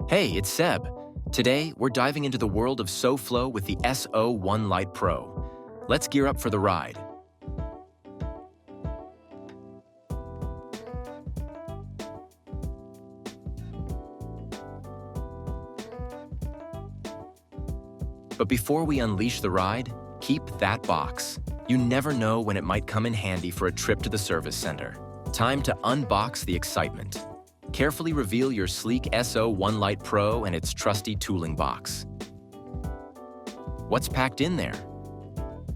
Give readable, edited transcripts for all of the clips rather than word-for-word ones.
Hey, it's Seb. Today, we're diving into the world of SoFlo with the SO ONE LITE PRO. Let's gear up for the ride. But before we unleash the ride, keep that box. You never know when it might come in handy for a trip to the service center. Time to unbox the excitement. Carefully reveal your sleek SO ONE LITE PRO and its trusty tooling box. What's packed in there?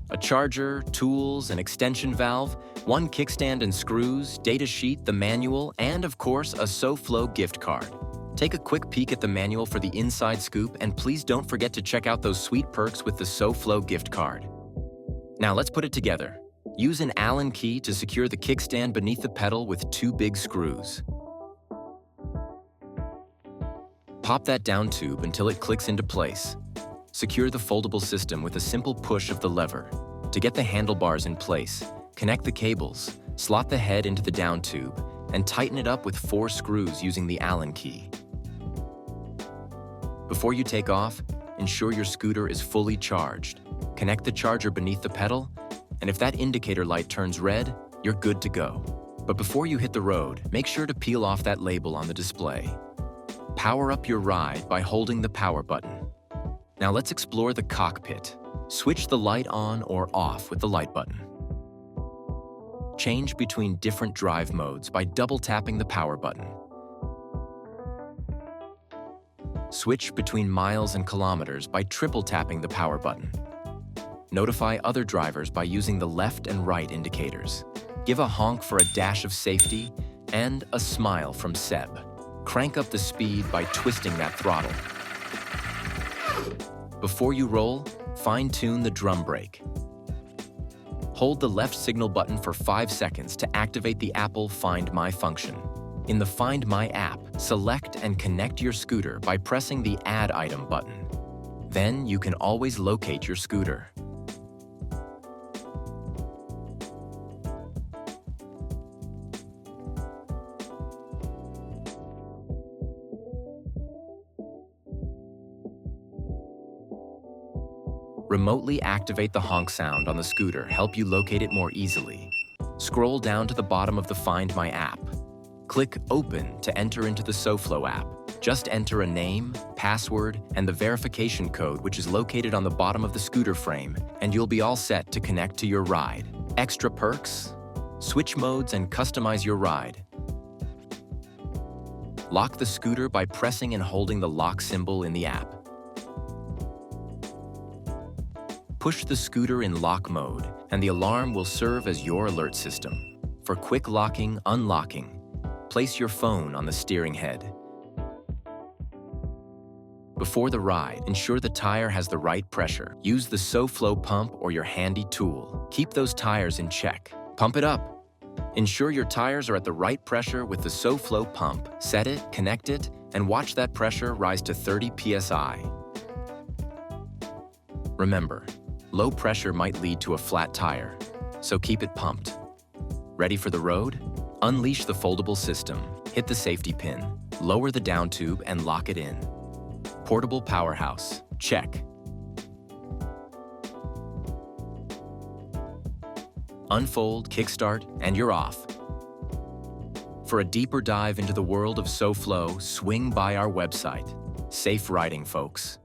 A charger, tools, an extension valve, one kickstand and screws, data sheet, the manual, and of course, a SoFlo gift card. Take a quick peek at the manual for the inside scoop, and please don't forget to check out those sweet perks with the SoFlo gift card. Now let's put it together. Use an Allen key to secure the kickstand beneath the pedal with two big screws. Pop that down tube until it clicks into place. Secure the foldable system with a simple push of the lever. To get the handlebars in place, connect the cables, slot the head into the down tube, and tighten it up with 4 screws using the Allen key. Before you take off, ensure your scooter is fully charged. Connect the charger beneath the pedal, and if that indicator light turns red, you're good to go. But before you hit the road, make sure to peel off that label on the display. Power up your ride by holding the power button. Now let's explore the cockpit. Switch the light on or off with the light button. Change between different drive modes by double tapping the power button. Switch between miles and kilometers by triple tapping the power button. Notify other drivers by using the left and right indicators. Give a honk for a dash of safety and a smile from Seb. Crank up the speed by twisting that throttle. Before you roll, fine-tune the drum brake. Hold the left signal button for 5 seconds to activate the Apple Find My function. In the Find My app, select and connect your scooter by pressing the Add Item button. Then you can always locate your scooter. Remotely activate the honk sound on the scooter, help you locate it more easily. Scroll down to the bottom of the Find My app. Click Open to enter into the SoFlo app. Just enter a name, password, and the verification code which is located on the bottom of the scooter frame, and you'll be all set to connect to your ride. Extra perks? Switch modes and customize your ride. Lock the scooter by pressing and holding the lock symbol in the app. Push the scooter in lock mode, and the alarm will serve as your alert system. For quick locking, unlocking, place your phone on the steering head. Before the ride, ensure the tire has the right pressure. Use the SoFlo pump or your handy tool. Keep those tires in check. Pump it up. Ensure your tires are at the right pressure with the SoFlo pump. Set it, connect it, and watch that pressure rise to 30 psi. Remember, low pressure might lead to a flat tire, so keep it pumped. Ready for the road? Unleash the foldable system, hit the safety pin, lower the down tube and lock it in. Portable powerhouse, check. Unfold, kickstart, and you're off. For a deeper dive into the world of SoFlo, swing by our website. Safe riding, folks.